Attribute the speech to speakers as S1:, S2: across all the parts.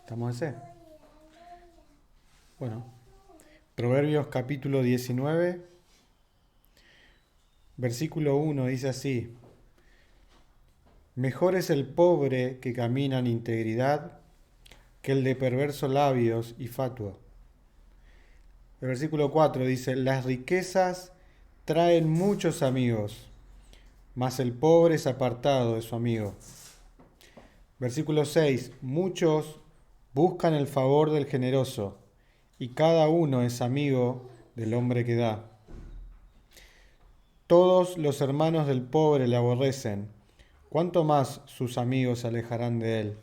S1: ¿Estamos ese? Bueno, Proverbios capítulo 19, versículo 1 dice así: Mejor es el pobre que camina en integridad que el de perversos labios y fatuo. El versículo 4 dice: Las riquezas traen muchos amigos, mas el pobre es apartado de su amigo. Versículo 6: Muchos buscan el favor del generoso, y cada uno es amigo del hombre que da. Todos los hermanos del pobre le aborrecen, cuánto más sus amigos se alejarán de él.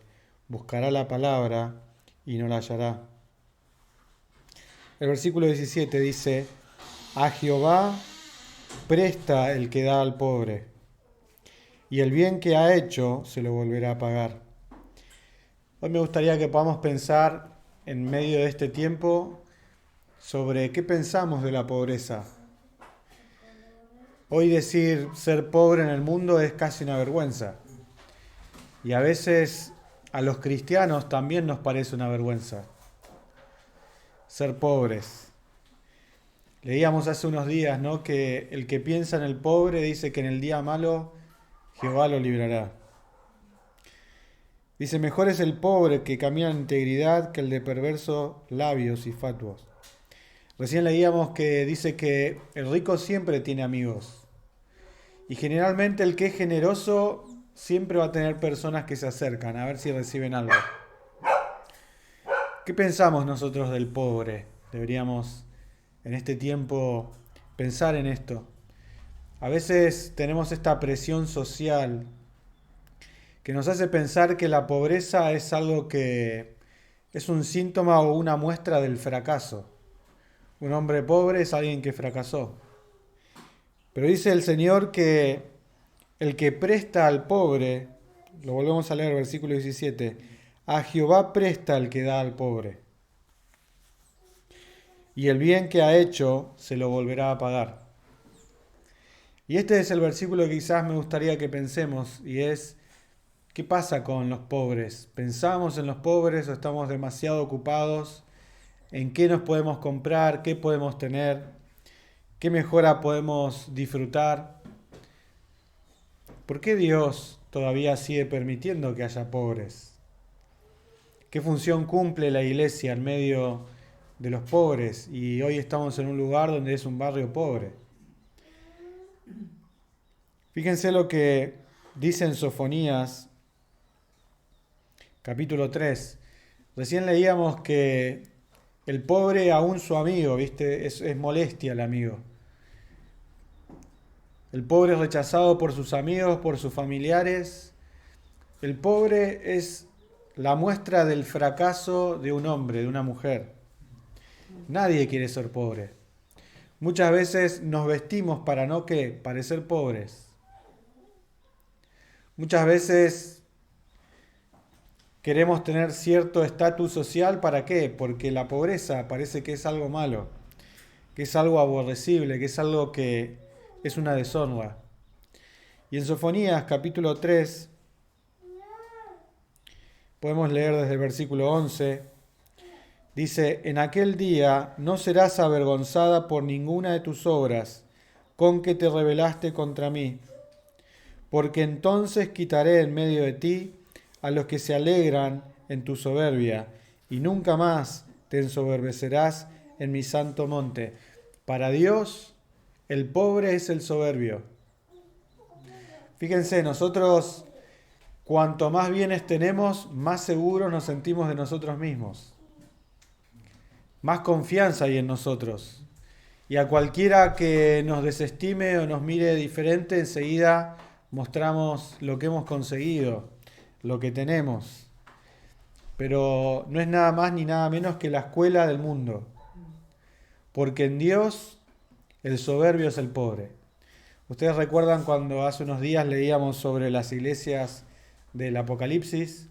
S1: Buscará la palabra y no la hallará. El versículo 17 dice: A Jehová presta el que da al pobre, y el bien que ha hecho se lo volverá a pagar. Hoy me gustaría que podamos pensar en medio de este tiempo sobre qué pensamos de la pobreza. Hoy decir ser pobre en el mundo es casi una vergüenza. Y a veces a los cristianos también nos parece una vergüenza ser pobres. Leíamos hace unos días, ¿no?, que el que piensa en el pobre dice que en el día malo Jehová lo librará. Dice: mejor es el pobre que camina en integridad que el de perversos labios y fatuos. Recién leíamos que dice que el rico siempre tiene amigos. Y generalmente el que es generoso siempre va a tener personas que se acercan a ver si reciben algo. ¿Qué pensamos nosotros del pobre? Deberíamos en este tiempo pensar en esto. A veces tenemos esta presión social que nos hace pensar que la pobreza es algo que es un síntoma o una muestra del fracaso. Un hombre pobre es alguien que fracasó. Pero dice el Señor que el que presta al pobre, lo volvemos a leer, versículo 17, a Jehová presta el que da al pobre, y el bien que ha hecho se lo volverá a pagar. Y este es el versículo que quizás me gustaría que pensemos, y es: ¿qué pasa con los pobres? ¿Pensamos en los pobres o estamos demasiado ocupados en qué nos podemos comprar, qué podemos tener, qué mejora podemos disfrutar? ¿Por qué Dios todavía sigue permitiendo que haya pobres? ¿Qué función cumple la iglesia en medio de los pobres? Y hoy estamos en un lugar donde es un barrio pobre. Fíjense lo que dice en Sofonías, capítulo 3. Recién leíamos que el pobre, aún su amigo, ¿viste? Es molestia el amigo. El pobre es rechazado por sus amigos, por sus familiares. El pobre es la muestra del fracaso de un hombre, de una mujer. Nadie quiere ser pobre. Muchas veces nos vestimos para no ¿qué? Parecer pobres. Muchas veces queremos tener cierto estatus social, ¿para qué? Porque la pobreza parece que es algo malo, que es algo aborrecible, que es algo que es una deshonra. Y en Sofonías capítulo 3 podemos leer desde el versículo 11, dice: En aquel día no serás avergonzada por ninguna de tus obras con que te rebelaste contra mí, porque entonces quitaré en medio de ti a los que se alegran en tu soberbia, y nunca más te ensoberbecerás en mi santo monte. Para Dios, el pobre es el soberbio. Fíjense, nosotros, cuanto más bienes tenemos, más seguros nos sentimos de nosotros mismos. Más confianza hay en nosotros. Y a cualquiera que nos desestime o nos mire diferente, enseguida mostramos lo que hemos conseguido, lo que tenemos. Pero no es nada más ni nada menos que la escuela del mundo. Porque en Dios el soberbio es el pobre. Ustedes recuerdan cuando hace unos días leíamos sobre las iglesias del Apocalipsis,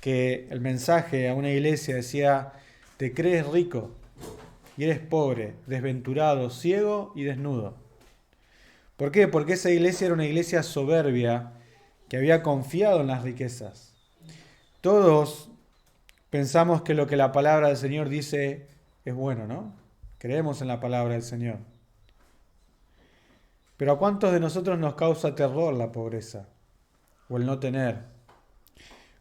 S1: que el mensaje a una iglesia decía: te crees rico y eres pobre, desventurado, ciego y desnudo. ¿Por qué? Porque esa iglesia era una iglesia soberbia que había confiado en las riquezas. Todos, pensamos que lo que la palabra del Señor dice es bueno, ¿no? Creemos en la palabra del Señor. Pero ¿a cuántos de nosotros nos causa terror la pobreza o el no tener?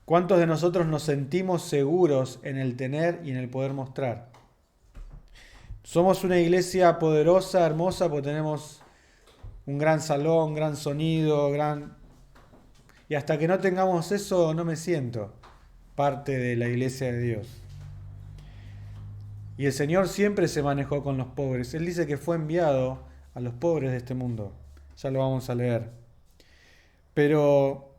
S1: ¿Cuántos de nosotros nos sentimos seguros en el tener y en el poder mostrar? Somos una iglesia poderosa, hermosa, porque tenemos un gran salón, gran sonido, Y hasta que no tengamos eso, no me siento parte de la iglesia de Dios. Y el Señor siempre se manejó con los pobres. Él dice que fue enviado a los pobres de este mundo. Ya lo vamos a leer. Pero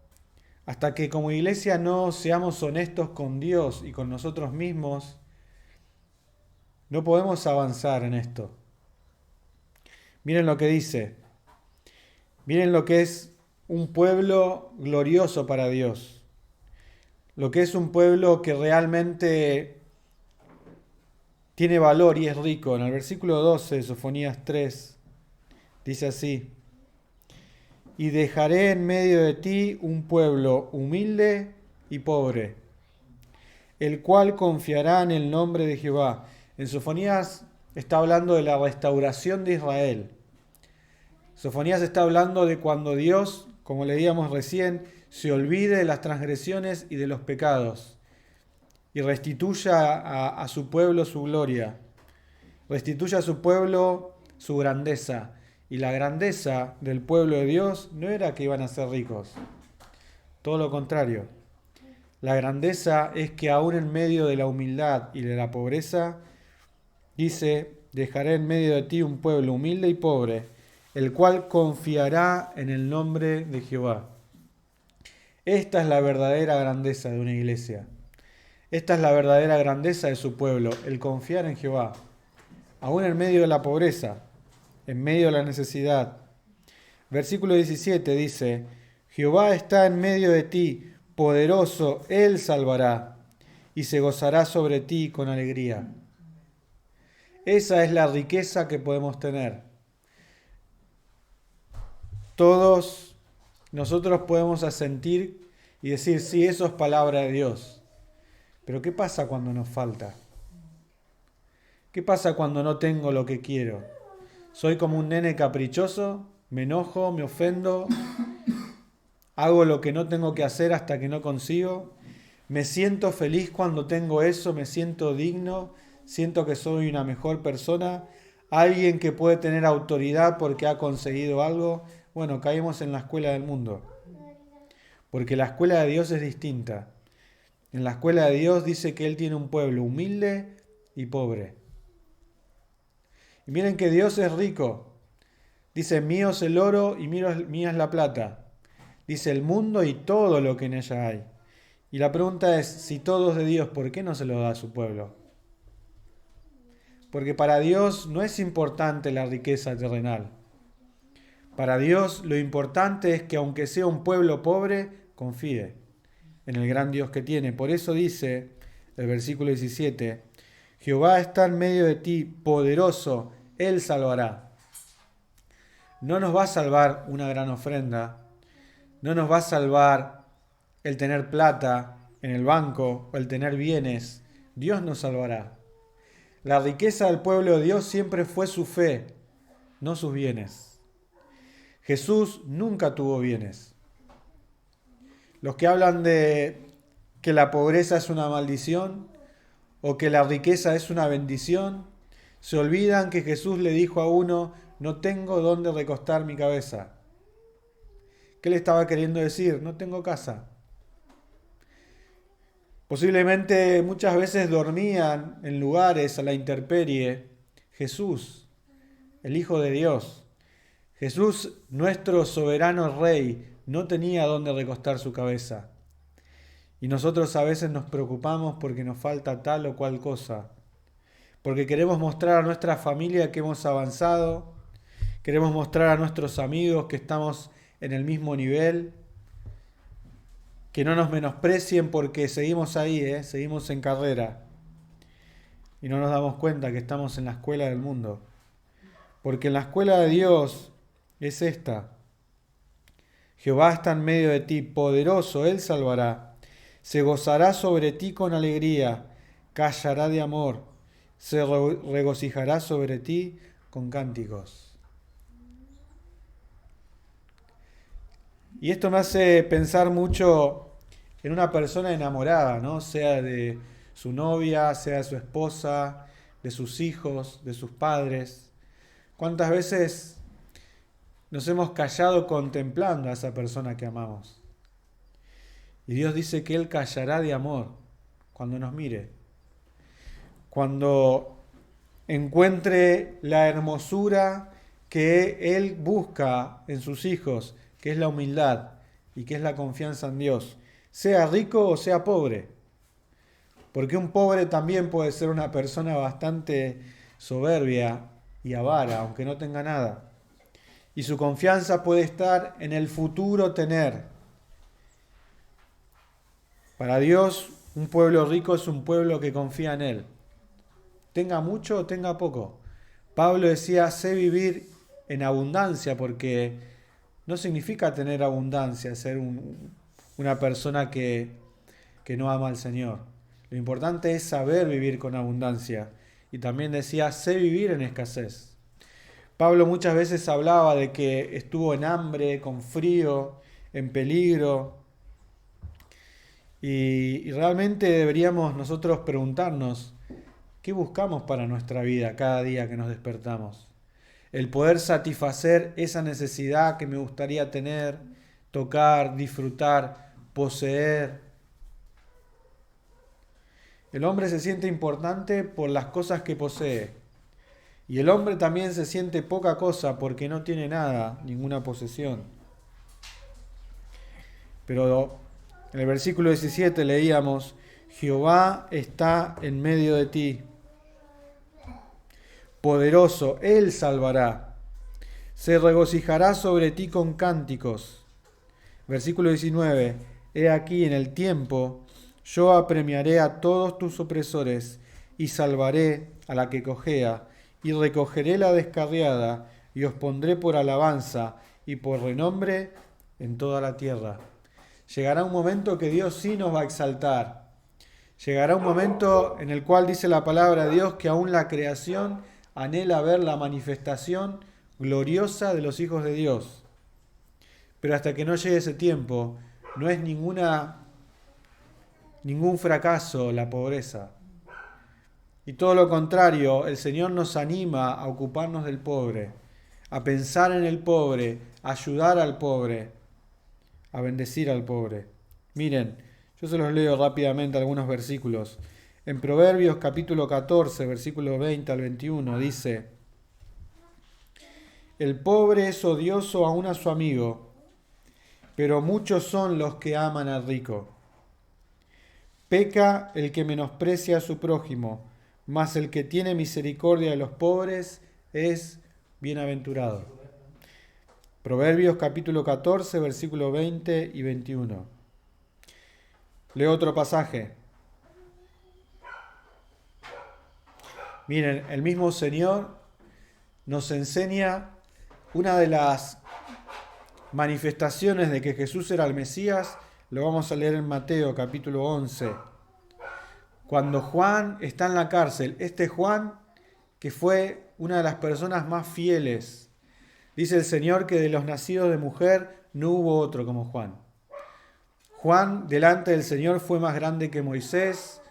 S1: hasta que como iglesia no seamos honestos con Dios y con nosotros mismos, no podemos avanzar en esto. Miren lo que dice. Miren lo que es un pueblo glorioso para Dios. Lo que es un pueblo que realmente tiene valor y es rico. En el versículo 12 de Sofonías 3 dice así: y dejaré en medio de ti un pueblo humilde y pobre, el cual confiará en el nombre de Jehová. En Sofonías está hablando de la restauración de Israel. Sofonías está hablando de cuando Dios, como leíamos recién, se olvide de las transgresiones y de los pecados y restituya a su pueblo su gloria, restituya a su pueblo su grandeza. Y la grandeza del pueblo de Dios no era que iban a ser ricos, todo lo contrario. La grandeza es que aún en medio de la humildad y de la pobreza, dice: dejaré en medio de ti un pueblo humilde y pobre, el cual confiará en el nombre de Jehová. Esta es la verdadera grandeza de una iglesia. Esta es la verdadera grandeza de su pueblo, el confiar en Jehová, aún en medio de la pobreza, en medio de la necesidad. Versículo 17 dice: Jehová está en medio de ti, poderoso, Él salvará, y se gozará sobre ti con alegría. Esa es la riqueza que podemos tener. Todos nosotros podemos asentir y decir: sí, eso es palabra de Dios. Pero ¿qué pasa cuando nos falta? ¿Qué pasa cuando no tengo lo que quiero? ¿Soy como un nene caprichoso? ¿Me enojo? ¿Me ofendo? ¿Hago lo que no tengo que hacer hasta que no consigo? ¿Me siento feliz cuando tengo eso? ¿Me siento digno? ¿Siento que soy una mejor persona? ¿Alguien que puede tener autoridad porque ha conseguido algo? Bueno, caímos en la escuela del mundo. Porque la escuela de Dios es distinta. En la escuela de Dios dice que Él tiene un pueblo humilde y pobre. Y miren que Dios es rico. Dice: mío es el oro y mía es la plata. Dice: el mundo y todo lo que en ella hay. Y la pregunta es: si todo es de Dios, ¿por qué no se lo da a su pueblo? Porque para Dios no es importante la riqueza terrenal. Para Dios lo importante es que aunque sea un pueblo pobre, confíe en el gran Dios que tiene. Por eso dice el versículo 17: Jehová está en medio de ti, poderoso, Él salvará. No nos va a salvar una gran ofrenda, no nos va a salvar el tener plata en el banco o el tener bienes. Dios nos salvará. La riqueza del pueblo de Dios siempre fue su fe, no sus bienes. Jesús nunca tuvo bienes. Los que hablan de que la pobreza es una maldición o que la riqueza es una bendición, se olvidan que Jesús le dijo a uno: no tengo dónde recostar mi cabeza. ¿Qué le estaba queriendo decir? No tengo casa. Posiblemente muchas veces dormían en lugares a la intemperie. Jesús, el Hijo de Dios, Jesús, nuestro soberano Rey, no tenía dónde recostar su cabeza. Y nosotros a veces nos preocupamos porque nos falta tal o cual cosa. Porque queremos mostrar a nuestra familia que hemos avanzado, queremos mostrar a nuestros amigos que estamos en el mismo nivel, que no nos menosprecien porque seguimos ahí, seguimos en carrera. Y no nos damos cuenta que estamos en la escuela del mundo. Porque en la escuela de Dios es esta: Jehová está en medio de ti, poderoso, Él salvará. Se gozará sobre ti con alegría, callará de amor, se regocijará sobre ti con cánticos. Y esto me hace pensar mucho en una persona enamorada, ¿no? Sea de su novia, sea de su esposa, de sus hijos, de sus padres. ¿Cuántas veces nos hemos callado contemplando a esa persona que amamos? Y Dios dice que Él callará de amor cuando nos mire. Cuando encuentre la hermosura que Él busca en sus hijos, que es la humildad y que es la confianza en Dios, sea rico o sea pobre. Porque un pobre también puede ser una persona bastante soberbia y avara, aunque no tenga nada. Y su confianza puede estar en el futuro tener. Para Dios, un pueblo rico es un pueblo que confía en Él. Tenga mucho o tenga poco. Pablo decía, sé vivir en abundancia, porque no significa tener abundancia, ser una persona que no ama al Señor. Lo importante es saber vivir con abundancia. Y también decía, sé vivir en escasez. Pablo muchas veces hablaba de que estuvo en hambre, con frío, en peligro. Y realmente deberíamos nosotros preguntarnos, ¿qué buscamos para nuestra vida cada día que nos despertamos? El poder satisfacer esa necesidad que me gustaría tener, tocar, disfrutar, poseer. El hombre se siente importante por las cosas que posee. Y el hombre también se siente poca cosa porque no tiene nada, ninguna posesión. Pero en el versículo 17 leíamos, Jehová está en medio de ti. Poderoso, Él salvará. Se regocijará sobre ti con cánticos. Versículo 19, he aquí en el tiempo, yo apremiaré a todos tus opresores y salvaré a la que cojea y recogeré la descarriada y os pondré por alabanza y por renombre en toda la tierra. Llegará un momento que Dios sí nos va a exaltar. Llegará un momento en el cual dice la palabra de Dios que aún la creación anhela ver la manifestación gloriosa de los hijos de Dios. Pero hasta que no llegue ese tiempo, no es ningún fracaso la pobreza. Y todo lo contrario, el Señor nos anima a ocuparnos del pobre, a pensar en el pobre, a ayudar al pobre, a bendecir al pobre. Miren, yo se los leo rápidamente algunos versículos. En Proverbios capítulo 14, versículo 20 al 21, dice, el pobre es odioso aún a su amigo, pero muchos son los que aman al rico. Peca el que menosprecia a su prójimo, mas el que tiene misericordia de los pobres es bienaventurado. Proverbios capítulo 14, versículos 20 y 21. Leo otro pasaje. Miren, el mismo Señor nos enseña una de las manifestaciones de que Jesús era el Mesías. Lo vamos a leer en Mateo capítulo 11. Cuando Juan está en la cárcel, este Juan que fue una de las personas más fieles, dice el Señor que de los nacidos de mujer no hubo otro como Juan. Juan delante del Señor fue más grande que Moisés,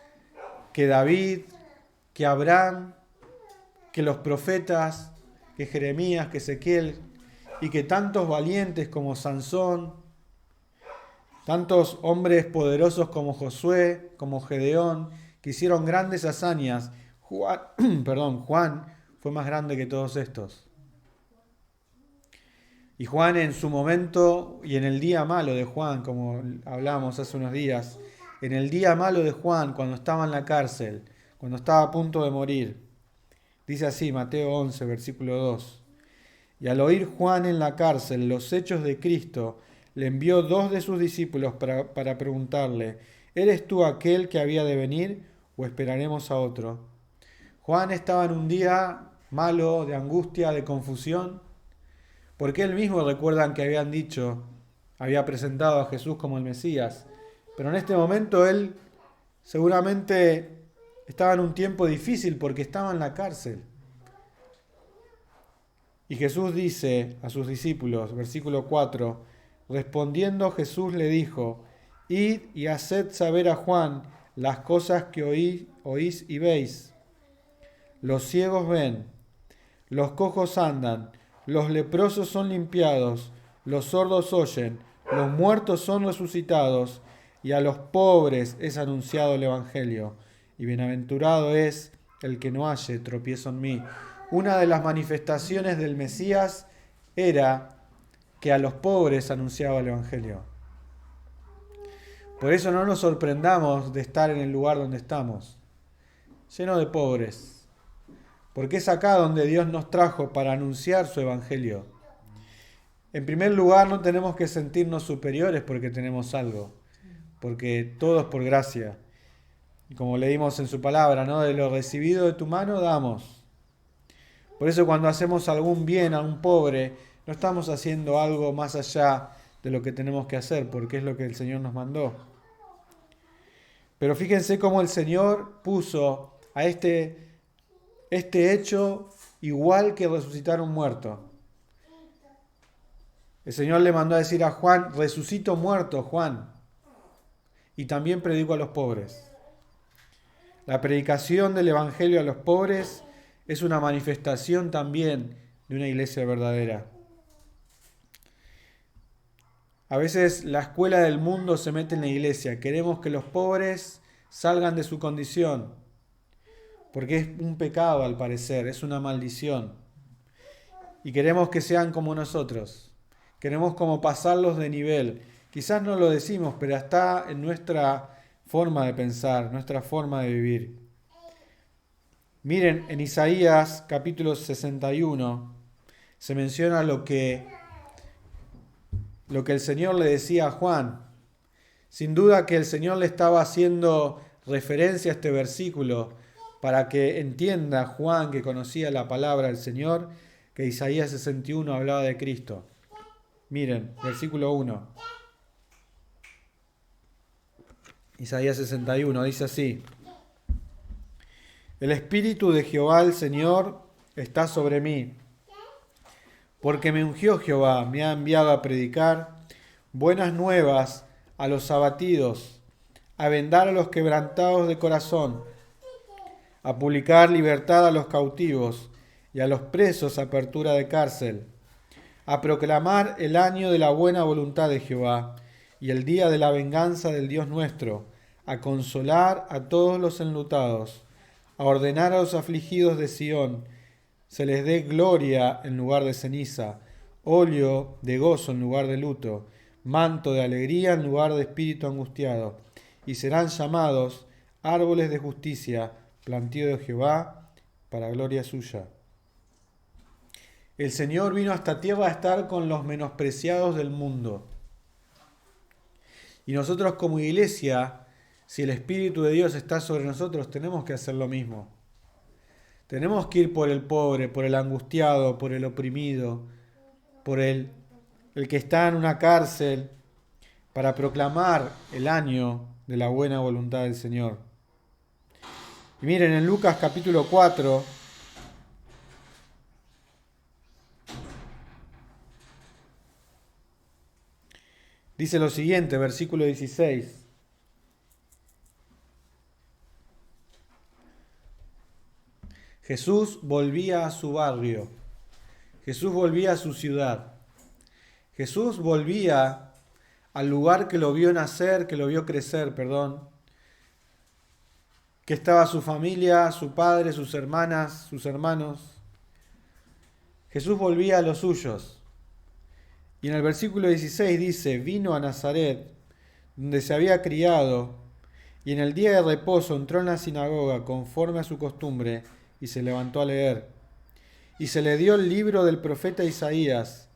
S1: que David, que Abraham, que los profetas, que Jeremías, que Ezequiel, y que tantos valientes como Sansón, tantos hombres poderosos como Josué, como Gedeón, que hicieron grandes hazañas. Juan fue más grande que todos estos. Y Juan en su momento, y en el día malo de Juan, como hablamos hace unos días, en el día malo de Juan, cuando estaba en la cárcel, cuando estaba a punto de morir, dice así, Mateo 11, versículo 2. Y al oír Juan en la cárcel los hechos de Cristo, le envió 2 de sus discípulos para preguntarle, ¿eres tú aquel que había de venir o esperaremos a otro? Juan estaba en un día malo, de angustia, de confusión, porque él mismo recuerdan que habían dicho, había presentado a Jesús como el Mesías, Pero en este momento él seguramente estaba en un tiempo difícil porque estaba en la cárcel. Y Jesús dice a sus discípulos, versículo 4, respondiendo Jesús le dijo, id y haced saber a Juan las cosas que oís y veis. Los ciegos ven, los cojos andan, los leprosos son limpiados, los sordos oyen, los muertos son resucitados, y a los pobres es anunciado el Evangelio. Y bienaventurado es el que no halle tropiezo en mí. Una de las manifestaciones del Mesías era que a los pobres anunciaba el Evangelio. Por eso no nos sorprendamos de estar en el lugar donde estamos, lleno de pobres, porque es acá donde Dios nos trajo para anunciar su Evangelio. En primer lugar, no tenemos que sentirnos superiores porque tenemos algo, porque todo es por gracia. Y como leímos en su palabra, ¿no? De lo recibido de tu mano damos. Por eso cuando hacemos algún bien a un pobre, no estamos haciendo algo más allá de lo que tenemos que hacer, porque es lo que el Señor nos mandó. Pero fíjense cómo el Señor puso a este hecho igual que resucitar un muerto. El Señor le mandó a decir a Juan, resucito muerto, Juan, y también predico a los pobres. La predicación del Evangelio a los pobres es una manifestación también de una iglesia verdadera. A veces la escuela del mundo se mete en la iglesia. Queremos que los pobres salgan de su condición, porque es un pecado al parecer, es una maldición. Y queremos que sean como nosotros. Queremos como pasarlos de nivel. Quizás no lo decimos, pero está en nuestra forma de pensar, nuestra forma de vivir. Miren, en Isaías capítulo 61 se menciona lo que el Señor le decía a Juan. Sin duda que el Señor le estaba haciendo referencia a este versículo para que entienda Juan, que conocía la palabra del Señor, que Isaías 61 hablaba de Cristo. Miren, versículo 1. Isaías 61 dice así: el Espíritu de Jehová el Señor está sobre mí, porque me ungió Jehová, me ha enviado a predicar buenas nuevas a los abatidos, a vendar a los quebrantados de corazón, a publicar libertad a los cautivos y a los presos apertura de cárcel, a proclamar el año de la buena voluntad de Jehová y el día de la venganza del Dios nuestro, a consolar a todos los enlutados, a ordenar a los afligidos de Sión, se les dé gloria en lugar de ceniza, óleo de gozo en lugar de luto, manto de alegría en lugar de espíritu angustiado, y serán llamados árboles de justicia, plantío de Jehová, para gloria suya. El Señor vino a esta tierra a estar con los menospreciados del mundo. Y nosotros como iglesia, si el Espíritu de Dios está sobre nosotros, tenemos que hacer lo mismo. Tenemos que ir por el pobre, por el angustiado, por el oprimido, por el que está en una cárcel, para proclamar el año de la buena voluntad del Señor. Y miren, en Lucas capítulo 4, dice lo siguiente, versículo 16. Jesús volvía a su barrio. Jesús volvía a su ciudad. Jesús volvía al lugar que lo vio nacer, que lo vio crecer, que estaba su familia, su padre, sus hermanas, sus hermanos. Jesús volvía a los suyos. Y en el versículo 16 dice, vino a Nazaret, donde se había criado, y en el día de reposo entró en la sinagoga conforme a su costumbre, y se levantó a leer. Y se le dio el libro del profeta Isaías,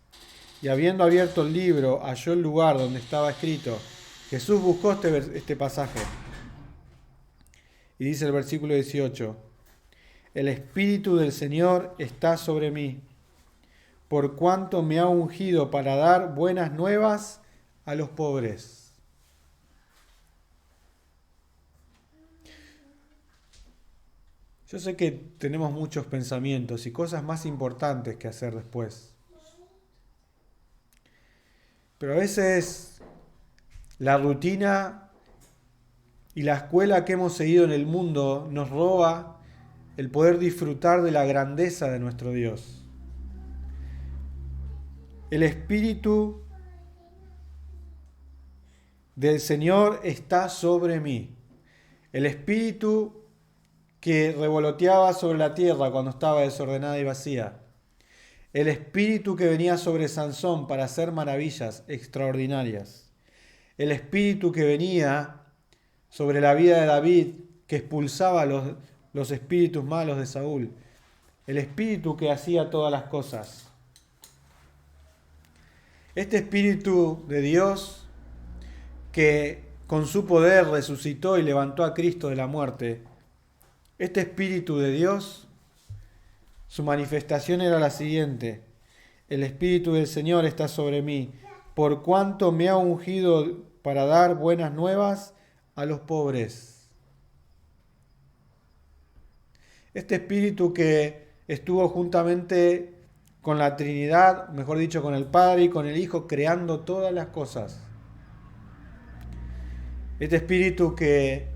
S1: y habiendo abierto el libro, halló el lugar donde estaba escrito. Jesús buscó este pasaje. Y dice el versículo 18, el Espíritu del Señor está sobre mí, por cuanto me ha ungido para dar buenas nuevas a los pobres. Yo sé que tenemos muchos pensamientos y cosas más importantes que hacer después. Pero a veces la rutina y la escuela que hemos seguido en el mundo nos roba el poder disfrutar de la grandeza de nuestro Dios. El Espíritu del Señor está sobre mí. El Espíritu que revoloteaba sobre la tierra cuando estaba desordenada y vacía. El Espíritu que venía sobre Sansón para hacer maravillas extraordinarias. El Espíritu que venía sobre la vida de David, que expulsaba los espíritus malos de Saúl. El Espíritu que hacía todas las cosas. Este Espíritu de Dios que con su poder resucitó y levantó a Cristo de la muerte. Este Espíritu de Dios, su manifestación era la siguiente: el Espíritu del Señor está sobre mí, por cuanto me ha ungido para dar buenas nuevas a los pobres. Este Espíritu que estuvo juntamente con la Trinidad, mejor dicho, con el Padre y con el Hijo, creando todas las cosas. Este Espíritu que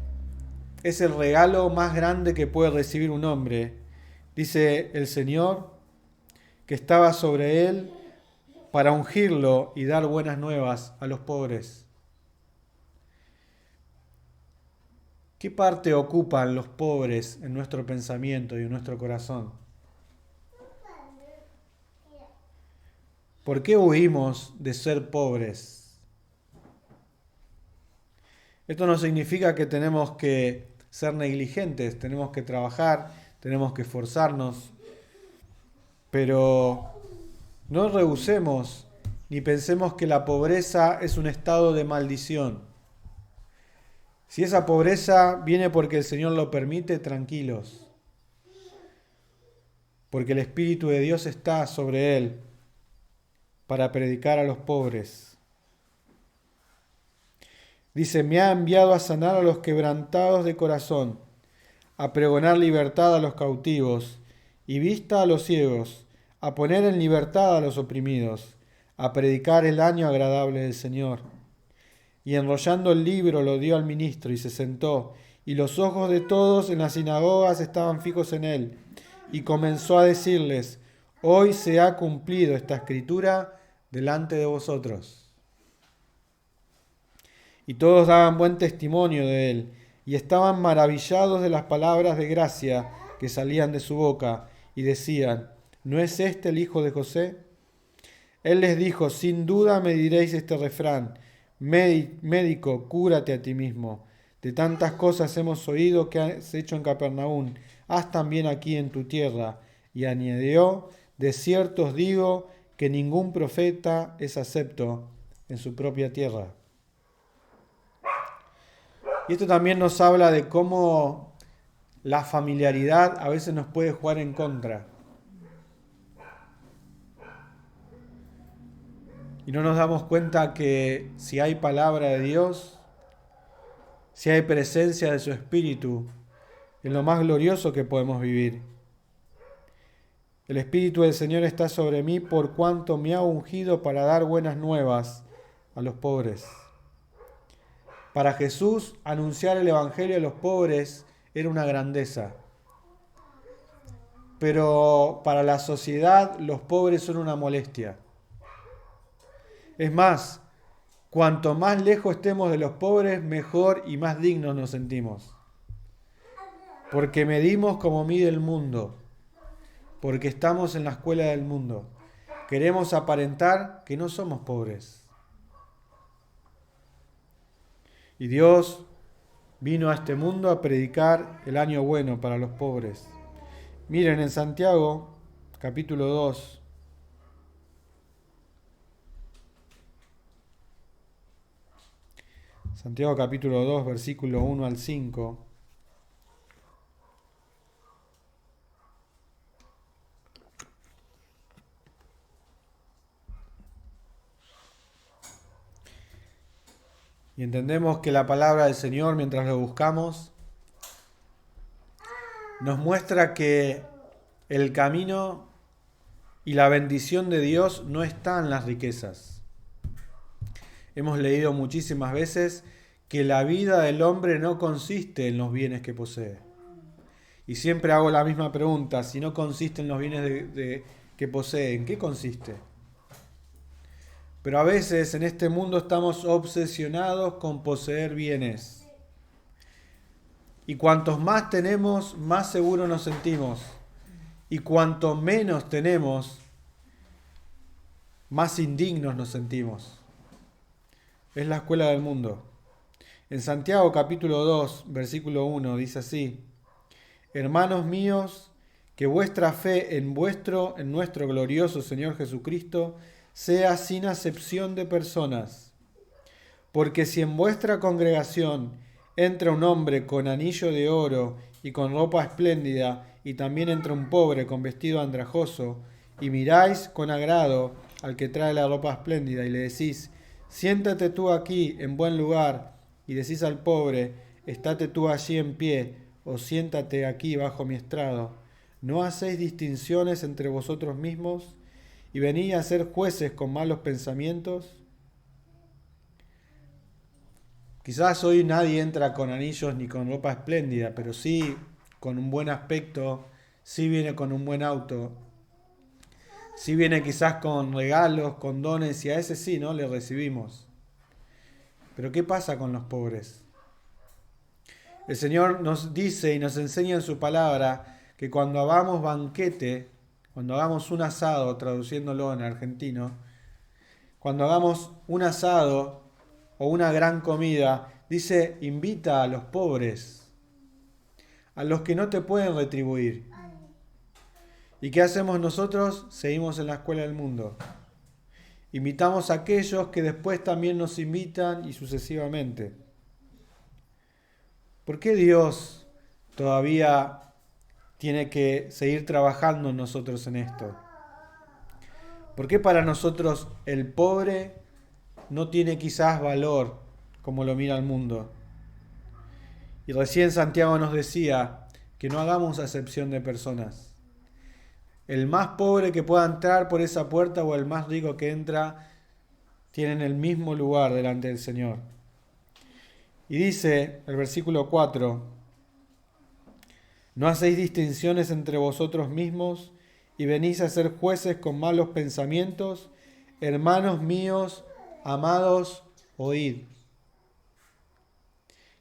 S1: es el regalo más grande que puede recibir un hombre. Dice el Señor que estaba sobre él para ungirlo y dar buenas nuevas a los pobres. ¿Qué parte ocupan los pobres en nuestro pensamiento y en nuestro corazón? ¿Por qué huimos de ser pobres? Esto no significa que tenemos que ser negligentes, tenemos que trabajar, tenemos que esforzarnos, pero no rehusemos ni pensemos que la pobreza es un estado de maldición. Si esa pobreza viene porque el Señor lo permite, tranquilos, porque el Espíritu de Dios está sobre él para predicar a los pobres. Dice, me ha enviado a sanar a los quebrantados de corazón, a pregonar libertad a los cautivos y vista a los ciegos, a poner en libertad a los oprimidos, a predicar el año agradable del Señor. Y enrollando el libro lo dio al ministro y se sentó, y los ojos de todos en las sinagogas estaban fijos en él, y comenzó a decirles, hoy se ha cumplido esta escritura delante de vosotros. Y todos daban buen testimonio de él, y estaban maravillados de las palabras de gracia que salían de su boca, y decían, ¿no es este el hijo de José? Él les dijo, sin duda me diréis este refrán, médico, cúrate a ti mismo. De tantas cosas hemos oído que has hecho en Capernaum, haz también aquí en tu tierra. Y añadió, de cierto os digo que ningún profeta es acepto en su propia tierra. Y esto también nos habla de cómo la familiaridad a veces nos puede jugar en contra. Y no nos damos cuenta que si hay palabra de Dios, si hay presencia de su Espíritu, es lo más glorioso que podemos vivir. El Espíritu del Señor está sobre mí por cuanto me ha ungido para dar buenas nuevas a los pobres. Para Jesús, anunciar el Evangelio a los pobres era una grandeza. Pero para la sociedad, los pobres son una molestia. Es más, cuanto más lejos estemos de los pobres, mejor y más dignos nos sentimos. Porque medimos como mide el mundo. Porque estamos en la escuela del mundo. Queremos aparentar que no somos pobres. Y Dios vino a este mundo a predicar el año bueno para los pobres. Miren en Santiago, capítulo 2. Santiago capítulo 2, versículo 1 al 5. Y entendemos que la palabra del Señor, mientras lo buscamos, nos muestra que el camino y la bendición de Dios no está en las riquezas. Hemos leído muchísimas veces que la vida del hombre no consiste en los bienes que posee. Y siempre hago la misma pregunta: si no consiste en los bienes que posee, ¿en qué consiste? Pero a veces en este mundo estamos obsesionados con poseer bienes. Y cuantos más tenemos, más seguros nos sentimos. Y cuanto menos tenemos, más indignos nos sentimos. Es la escuela del mundo. En Santiago capítulo 2, versículo 1 dice así: Hermanos míos, que vuestra fe en nuestro glorioso Señor Jesucristo sea sin acepción de personas. Porque si en vuestra congregación entra un hombre con anillo de oro y con ropa espléndida, y también entra un pobre con vestido andrajoso, y miráis con agrado al que trae la ropa espléndida, y le decís: siéntate tú aquí en buen lugar, y decís al pobre: estate tú allí en pie, o siéntate aquí bajo mi estrado, ¿no hacéis distinciones entre vosotros mismos, y venís a ser jueces con malos pensamientos? Quizás hoy nadie entra con anillos ni con ropa espléndida, pero sí con un buen aspecto, sí viene con un buen auto, sí viene quizás con regalos, con dones, y a ese sí, ¿no?, le recibimos. Pero ¿qué pasa con los pobres? El Señor nos dice y nos enseña en su palabra que cuando hagamos banquete, cuando hagamos un asado, traduciéndolo en argentino, cuando hagamos un asado o una gran comida, dice: invita a los pobres, a los que no te pueden retribuir. ¿Y qué hacemos nosotros? Seguimos en la escuela del mundo. Invitamos a aquellos que después también nos invitan, y sucesivamente. ¿Por qué Dios todavía tiene que seguir trabajando en nosotros en esto? ¿Por qué para nosotros el pobre no tiene quizás valor como lo mira el mundo? Y recién Santiago nos decía que no hagamos acepción de personas. El más pobre que pueda entrar por esa puerta o el más rico que entra tienen el mismo lugar delante del Señor. Y dice el versículo 4: no hacéis distinciones entre vosotros mismos y venís a ser jueces con malos pensamientos. Hermanos míos, amados, oíd.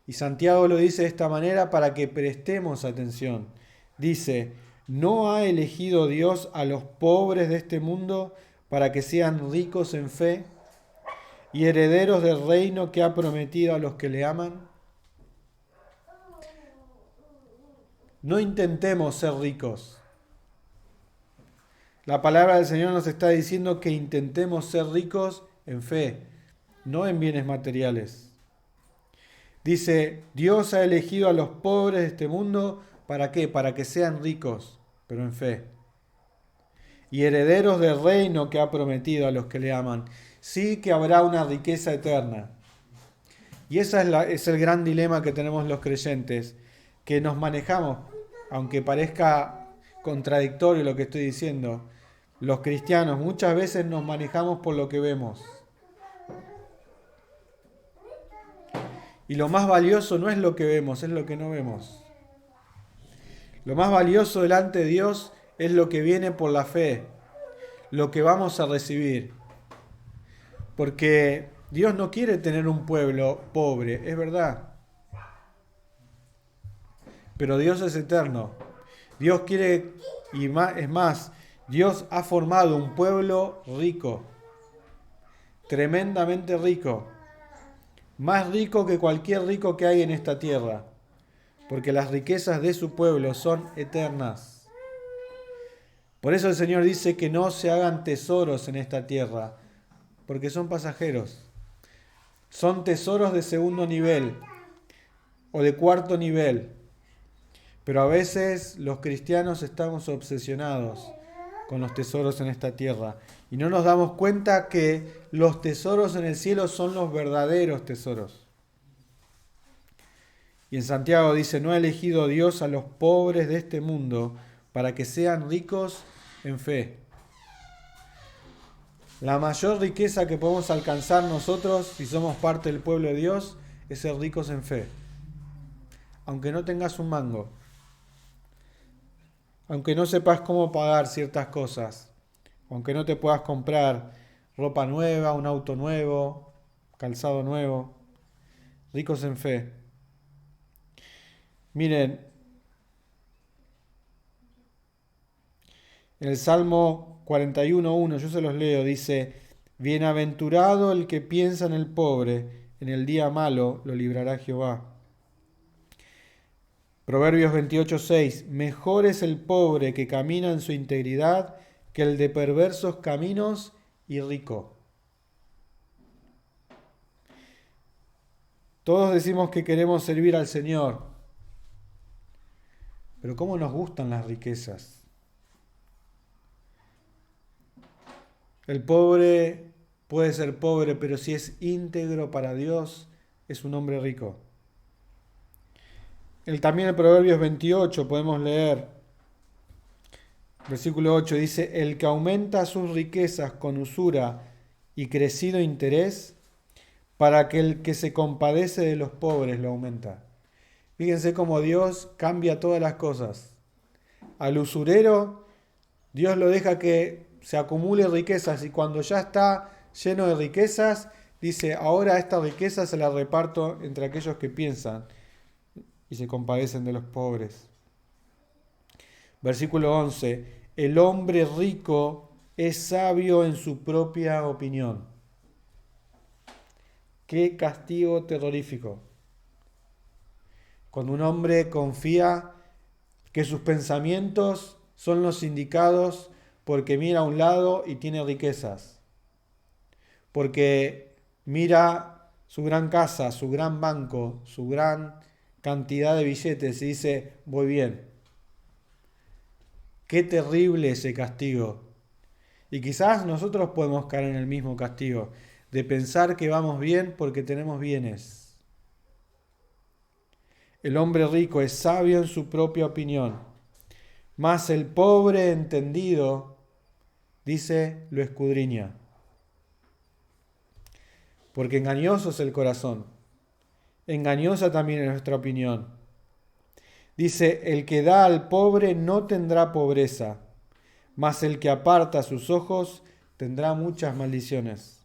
S1: Y Santiago lo dice de esta manera para que prestemos atención. Dice: ¿no ha elegido Dios a los pobres de este mundo para que sean ricos en fe y herederos del reino que ha prometido a los que le aman? No intentemos ser ricos. La palabra del Señor nos está diciendo que intentemos ser ricos en fe, no en bienes materiales. Dice: Dios ha elegido a los pobres de este mundo, ¿para qué? Para que sean ricos, pero en fe. Y herederos del reino que ha prometido a los que le aman. Sí que habrá una riqueza eterna. Y ese es el gran dilema que tenemos los creyentes, que nos manejamos, aunque parezca contradictorio lo que estoy diciendo, los cristianos muchas veces nos manejamos por lo que vemos. Y lo más valioso no es lo que vemos, es lo que no vemos. Lo más valioso delante de Dios es lo que viene por la fe, lo que vamos a recibir. Porque Dios no quiere tener un pueblo pobre, es verdad. Pero Dios es eterno. Dios quiere, y más, es más, Dios ha formado un pueblo rico, tremendamente rico, más rico que cualquier rico que hay en esta tierra, porque las riquezas de su pueblo son eternas. Por eso el Señor dice que no se hagan tesoros en esta tierra, porque son pasajeros. Son tesoros de segundo nivel o de cuarto nivel. Pero a veces los cristianos estamos obsesionados con los tesoros en esta tierra y no nos damos cuenta que los tesoros en el cielo son los verdaderos tesoros. Y en Santiago dice, no ha elegido Dios a los pobres de este mundo para que sean ricos en fe. La mayor riqueza que podemos alcanzar nosotros, si somos parte del pueblo de Dios, es ser ricos en fe. Aunque no tengas un mango, aunque no sepas cómo pagar ciertas cosas, aunque no te puedas comprar ropa nueva, un auto nuevo, calzado nuevo, ricos en fe. Miren, en el Salmo 41:1, yo se los leo, dice, bienaventurado el que piensa en el pobre, en el día malo lo librará Jehová. Proverbios 28:6, mejor es el pobre que camina en su integridad que el de perversos caminos y rico. Todos decimos que queremos servir al Señor, pero ¿cómo nos gustan las riquezas? El pobre puede ser pobre, pero si es íntegro para Dios, es un hombre rico. También en Proverbios 28 podemos leer, versículo 8, dice, el que aumenta sus riquezas con usura y crecido interés, para que el que se compadece de los pobres lo aumenta. Fíjense cómo Dios cambia todas las cosas. Al usurero, Dios lo deja que se acumule riquezas y cuando ya está lleno de riquezas, dice, ahora esta riqueza se la reparto entre aquellos que piensan y se compadecen de los pobres. Versículo 11, el hombre rico es sabio en su propia opinión. Qué castigo terrorífico. Cuando un hombre confía que sus pensamientos son los indicados porque mira a un lado y tiene riquezas, porque mira su gran casa, su gran banco, su gran cantidad de billetes y dice, voy bien. Qué terrible ese castigo. Y quizás nosotros podemos caer en el mismo castigo, de pensar que vamos bien porque tenemos bienes. El hombre rico es sabio en su propia opinión, mas el pobre entendido, dice, lo escudriña. Porque engañoso es el corazón, engañosa también es nuestra opinión. Dice, el que da al pobre no tendrá pobreza, mas el que aparta sus ojos tendrá muchas maldiciones.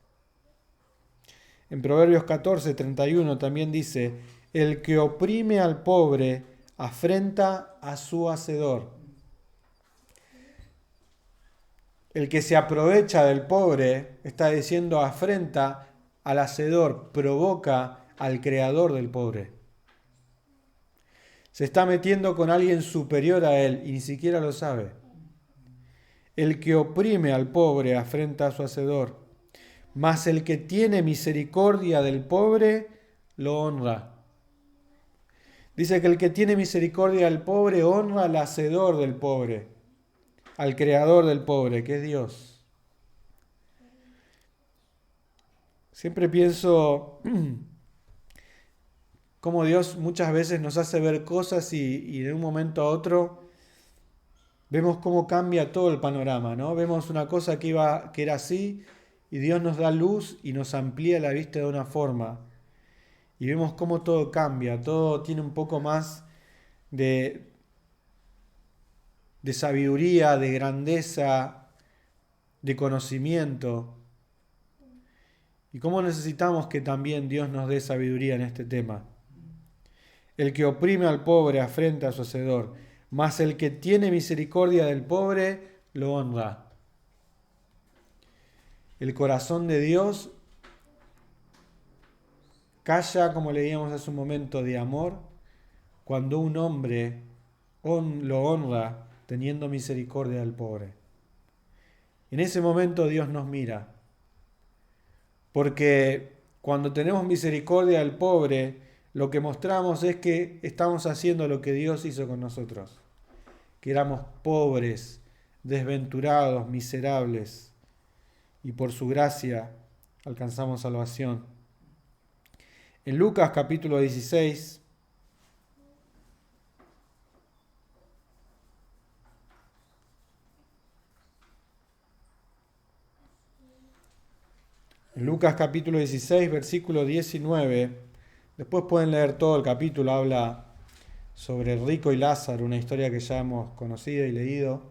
S1: En Proverbios 14:31 también dice, el que oprime al pobre afrenta a su hacedor. El que se aprovecha del pobre, está diciendo, afrenta al hacedor, provoca al creador del pobre. Se está metiendo con alguien superior a él y ni siquiera lo sabe. El que oprime al pobre afrenta a su hacedor, mas el que tiene misericordia del pobre lo honra. Dice que el que tiene misericordia del pobre honra al hacedor del pobre, al creador del pobre, que es Dios. Siempre pienso cómo Dios muchas veces nos hace ver cosas y de un momento a otro vemos cómo cambia todo el panorama, ¿no? Vemos una cosa que era así y Dios nos da luz y nos amplía la vista de una forma. Y vemos cómo todo cambia, todo tiene un poco más de sabiduría, de grandeza, de conocimiento. Y cómo necesitamos que también Dios nos dé sabiduría en este tema. El que oprime al pobre afrenta a su hacedor, mas el que tiene misericordia del pobre lo honra. El corazón de Dios calla, como leíamos hace un momento, de amor, cuando un hombre lo honra teniendo misericordia del pobre. En ese momento Dios nos mira, porque cuando tenemos misericordia del pobre, lo que mostramos es que estamos haciendo lo que Dios hizo con nosotros, que éramos pobres, desventurados, miserables, y por su gracia alcanzamos salvación. En Lucas capítulo 16, En Lucas capítulo 16, versículo 19, después pueden leer todo el capítulo, habla sobre el rico y Lázaro, una historia que ya hemos conocido y leído.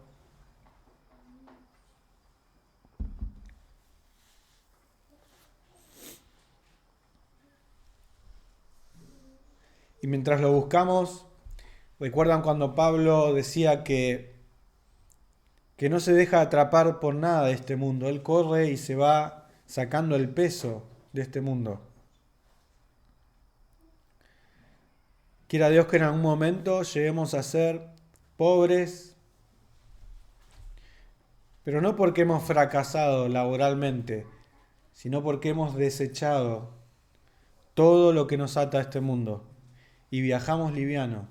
S1: Y mientras lo buscamos, ¿recuerdan cuando Pablo decía que no se deja atrapar por nada de este mundo? Él corre y se va sacando el peso de este mundo. Quiera Dios que en algún momento lleguemos a ser pobres, pero no porque hemos fracasado laboralmente, sino porque hemos desechado todo lo que nos ata a este mundo y viajamos liviano,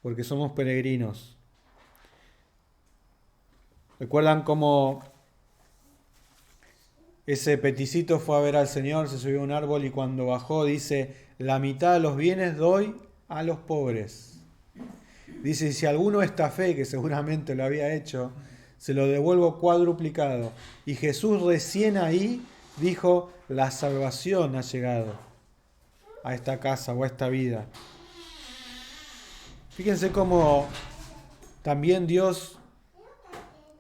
S1: porque somos peregrinos. ¿Recuerdan cómo ese peticito fue a ver al Señor, se subió a un árbol y cuando bajó dice, la mitad de los bienes doy a los pobres? Dice, si alguno estafé, que seguramente lo había hecho, se lo devuelvo cuadruplicado. Y Jesús recién ahí dijo, la salvación ha llegado a esta casa o a esta vida. Fíjense cómo también Dios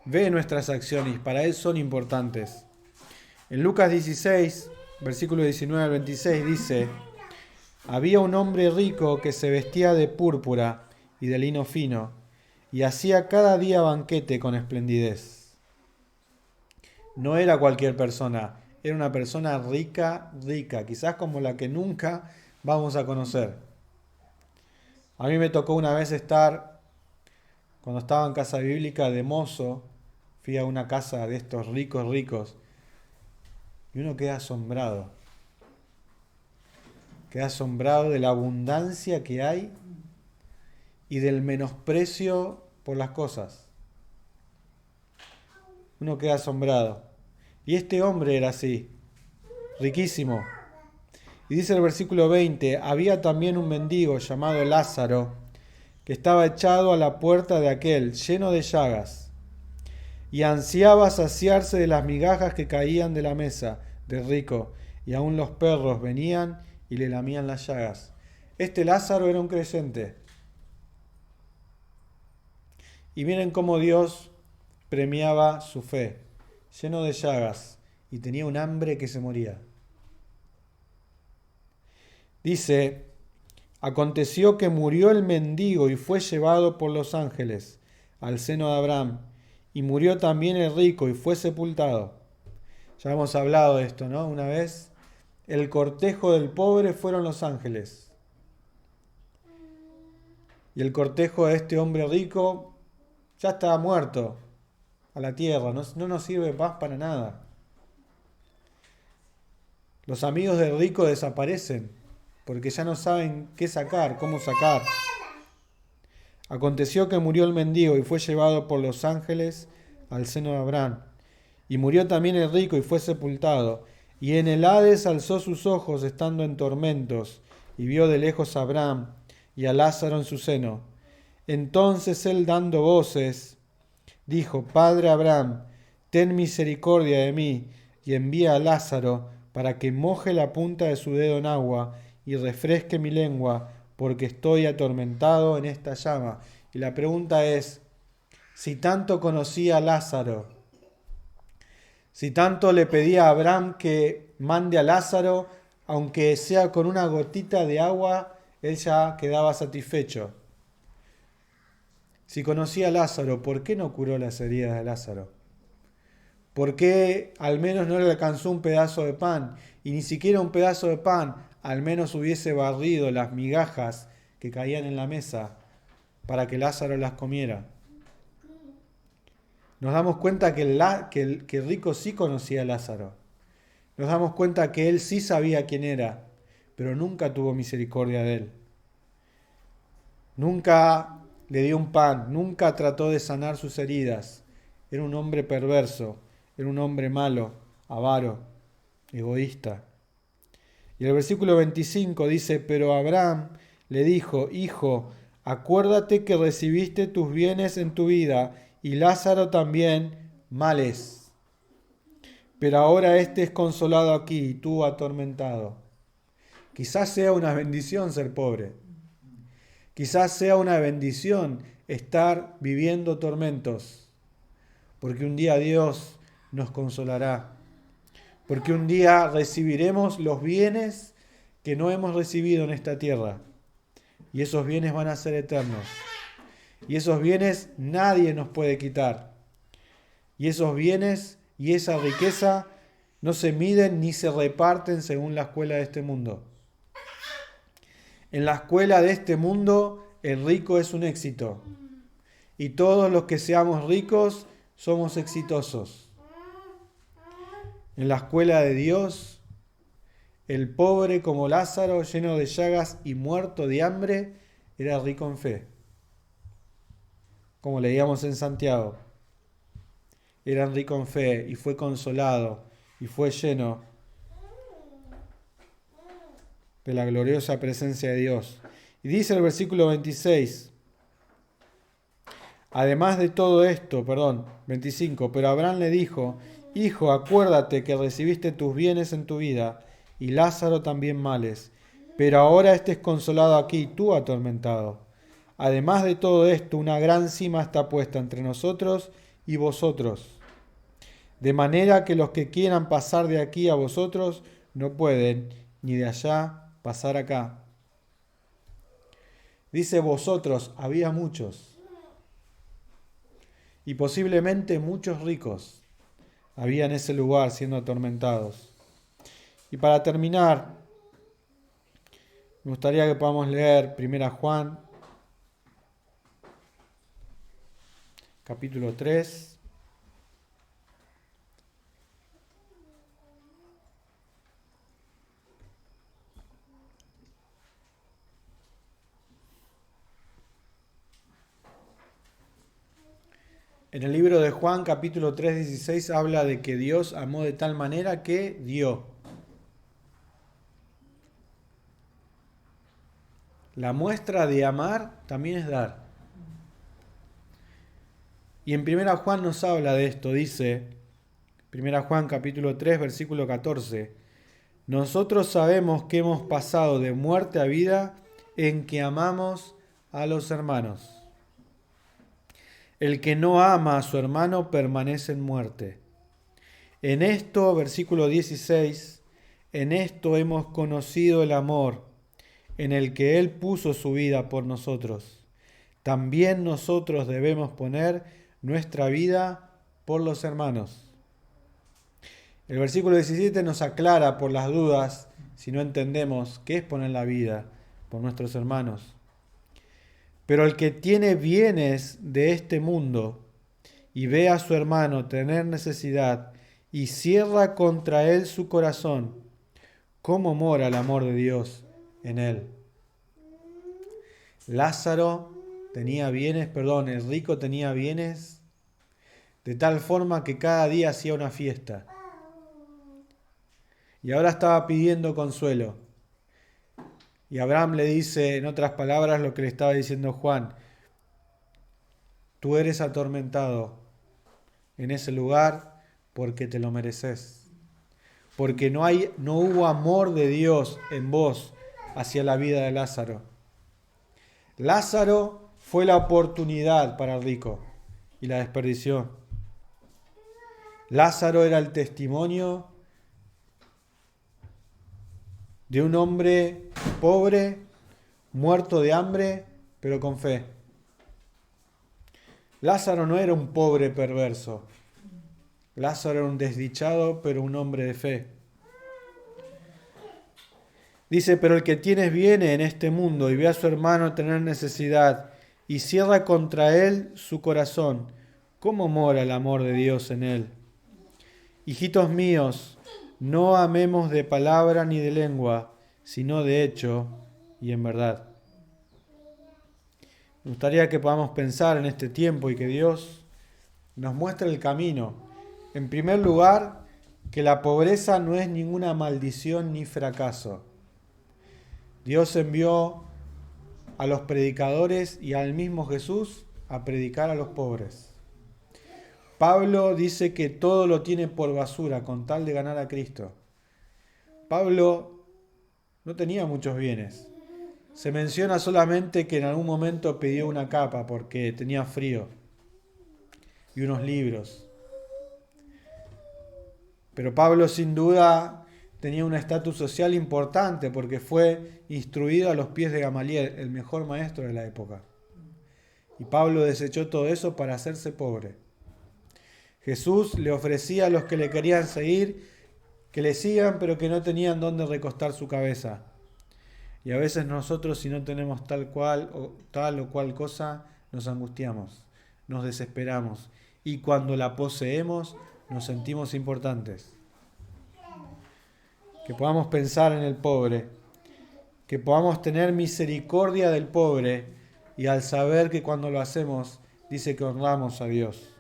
S1: ve nuestras acciones y para Él son importantes. En Lucas 16, versículo 19 al 26 dice, había un hombre rico que se vestía de púrpura y de lino fino, y hacía cada día banquete con esplendidez. No era cualquier persona, era una persona rica, quizás como la que nunca vamos a conocer. A mí me tocó una vez estar, cuando estaba en casa bíblica de mozo, fui a una casa de estos ricos, y uno queda asombrado de la abundancia que hay y del menosprecio por las cosas. Uno queda asombrado. Y este hombre era así, riquísimo. Y dice el versículo 20, había también un mendigo llamado Lázaro, que estaba echado a la puerta de aquel, lleno de llagas, y ansiaba saciarse de las migajas que caían de la mesa del rico, y aún los perros venían y le lamían las llagas. Este Lázaro era un creyente. Y miren cómo Dios premiaba su fe, lleno de llagas, y tenía un hambre que se moría. Dice, aconteció que murió el mendigo y fue llevado por los ángeles al seno de Abraham, y murió también el rico y fue sepultado. Ya hemos hablado de esto, ¿no? Una vez, el cortejo del pobre fueron los ángeles. Y el cortejo de este hombre rico ya estaba muerto a la tierra, no nos sirve más para nada. Los amigos del rico desaparecen porque ya no saben qué sacar, cómo sacar. Aconteció que murió el mendigo y fue llevado por los ángeles al seno de Abraham. Y murió también el rico y fue sepultado. Y en el Hades alzó sus ojos estando en tormentos y vio de lejos a Abraham y a Lázaro en su seno. Entonces él dando voces, dijo, Padre Abraham, ten misericordia de mí y envía a Lázaro para que moje la punta de su dedo en agua y refresque mi lengua, porque estoy atormentado en esta llama. Y la pregunta es, si tanto conocía a Lázaro, si tanto le pedía a Abraham que mande a Lázaro, aunque sea con una gotita de agua, él ya quedaba satisfecho. Si conocía a Lázaro, ¿por qué no curó las heridas de Lázaro? ¿Por qué al menos no le alcanzó un pedazo de pan? Y ni siquiera un pedazo de pan, al menos hubiese barrido las migajas que caían en la mesa para que Lázaro las comiera. Nos damos cuenta que el rico sí conocía a Lázaro. Nos damos cuenta que él sí sabía quién era, pero nunca tuvo misericordia de él. Nunca le dio un pan, nunca trató de sanar sus heridas. Era un hombre perverso, era un hombre malo, avaro, egoísta. Y el versículo 25 dice, pero Abraham le dijo, Hijo, acuérdate que recibiste tus bienes en tu vida, y Lázaro también males. pero ahora este es consolado aquí y tú atormentado. Quizás sea una bendición ser pobre. Quizás sea una bendición estar viviendo tormentos, porque un día Dios nos consolará, porque un día recibiremos los bienes que no hemos recibido en esta tierra, y esos bienes van a ser eternos, y esos bienes nadie nos puede quitar, y esos bienes y esa riqueza no se miden ni se reparten según la escuela de este mundo. En la escuela de este mundo, el rico es un éxito. Y todos los que seamos ricos somos exitosos. En la escuela de Dios, el pobre como Lázaro, lleno de llagas y muerto de hambre, era rico en fe. Como leíamos en Santiago. Era rico en fe y fue consolado y fue lleno de la gloriosa presencia de Dios. Y dice el versículo 26, además de todo esto, 25, pero Abraham le dijo, hijo, acuérdate que recibiste tus bienes en tu vida, y Lázaro también males, pero ahora estés consolado aquí y tú atormentado. Además de todo esto, una gran cima está puesta entre nosotros y vosotros, de manera que los que quieran pasar de aquí a vosotros no pueden, ni de allá pasar acá. Dice vosotros, había muchos, y posiblemente muchos ricos había en ese lugar siendo atormentados. Y para terminar, me gustaría que podamos leer 1 Juan, capítulo 3. En el libro de Juan, capítulo 3, 16, habla de que Dios amó de tal manera que dio. La muestra de amar también es dar. Y en 1 Juan nos habla de esto, dice, 1 Juan capítulo 3, versículo 14, nosotros sabemos que hemos pasado de muerte a vida en que amamos a los hermanos. El que no ama a su hermano permanece en muerte. En esto, versículo 16, en esto hemos conocido el amor, en el que Él puso su vida por nosotros. También nosotros debemos poner nuestra vida por los hermanos. El versículo 17 nos aclara por las dudas, si no entendemos, qué es poner la vida por nuestros hermanos. Pero el que tiene bienes de este mundo y ve a su hermano tener necesidad y cierra contra él su corazón, ¿cómo mora el amor de Dios en él? Lázaro tenía bienes, el rico tenía bienes de tal forma que cada día hacía una fiesta. Y ahora estaba pidiendo consuelo. Y Abraham le dice, en otras palabras, lo que le estaba diciendo Juan, tú eres atormentado en ese lugar porque te lo mereces. Porque no hubo amor de Dios en vos hacia la vida de Lázaro. Lázaro fue la oportunidad para el rico y la desperdició. Lázaro era el testimonio de un hombre pobre, muerto de hambre, pero con fe. Lázaro no era un pobre perverso. Lázaro era un desdichado, pero un hombre de fe. Dice, pero el que tiene viene en este mundo y ve a su hermano tener necesidad y cierra contra él su corazón, ¿cómo mora el amor de Dios en él? Hijitos míos, no amemos de palabra ni de lengua, sino de hecho y en verdad. Me gustaría que podamos pensar en este tiempo y que Dios nos muestre el camino. En primer lugar, que la pobreza no es ninguna maldición ni fracaso. Dios envió a los predicadores y al mismo Jesús a predicar a los pobres. Pablo dice que todo lo tiene por basura con tal de ganar a Cristo. Pablo no tenía muchos bienes. Se menciona solamente que en algún momento pidió una capa porque tenía frío y unos libros. Pero Pablo sin duda tenía un estatus social importante porque fue instruido a los pies de Gamaliel, el mejor maestro de la época. Y Pablo desechó todo eso para hacerse pobre. Jesús le ofrecía a los que le querían seguir que le sigan, pero que no tenían dónde recostar su cabeza. Y a veces nosotros, si no tenemos tal o cual cosa, nos angustiamos, nos desesperamos. Y cuando la poseemos, nos sentimos importantes. Que podamos pensar en el pobre, que podamos tener misericordia del pobre, y al saber que cuando lo hacemos, dice que honramos a Dios.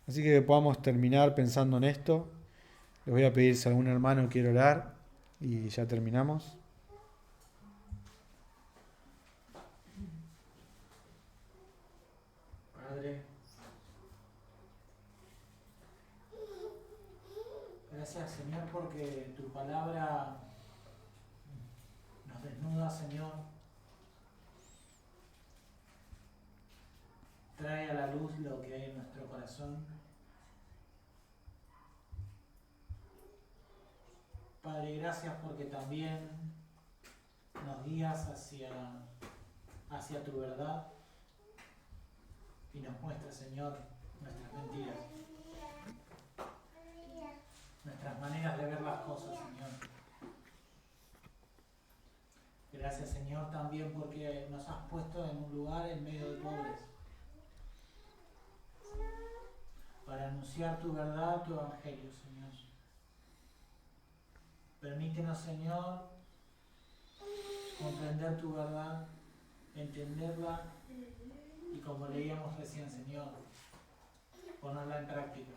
S1: Así que podamos terminar pensando en esto. Les voy a pedir si algún hermano quiere orar y ya terminamos.
S2: Padre, gracias Señor porque tu palabra nos desnuda, Señor, trae a la luz lo que hay en nuestro corazón. Padre, gracias porque también nos guías hacia tu verdad y nos muestras, Señor, nuestras mentiras, nuestras maneras de ver las cosas, Señor. Gracias, Señor, también porque nos has puesto en un lugar en medio de pobres para anunciar tu verdad, tu evangelio, Señor. Permítenos, Señor, comprender tu verdad, entenderla y, como leíamos recién, Señor, ponerla en práctica.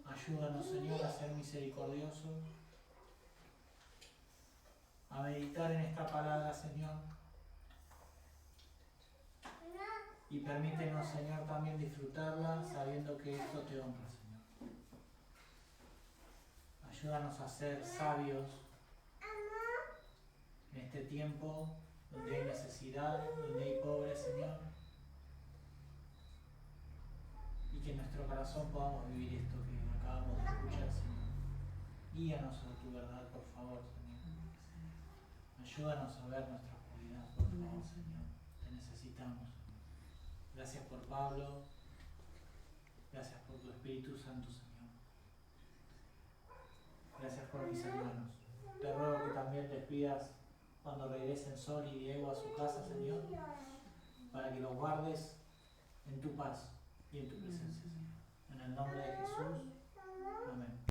S2: Ayúdanos, Señor, a ser misericordiosos, a meditar en esta palabra, Señor, y permítenos, Señor, también disfrutarla sabiendo que esto te honra, Señor. Ayúdanos a ser sabios en este tiempo donde hay necesidad, donde hay pobres, Señor, y que en nuestro corazón podamos vivir esto que acabamos de escuchar, Señor. Guíanos a tu verdad, por favor, Señor. Ayúdanos a ver nuestra oscuridad, por favor, Señor. Te necesitamos. Gracias por Pablo. Gracias por tu Espíritu Santo, Señor. Gracias por mis hermanos. Te ruego que también les pidas cuando regresen Sol y Diego a su casa, Señor, para que los guardes en tu paz y en tu presencia, Señor. En el nombre de Jesús. Amén.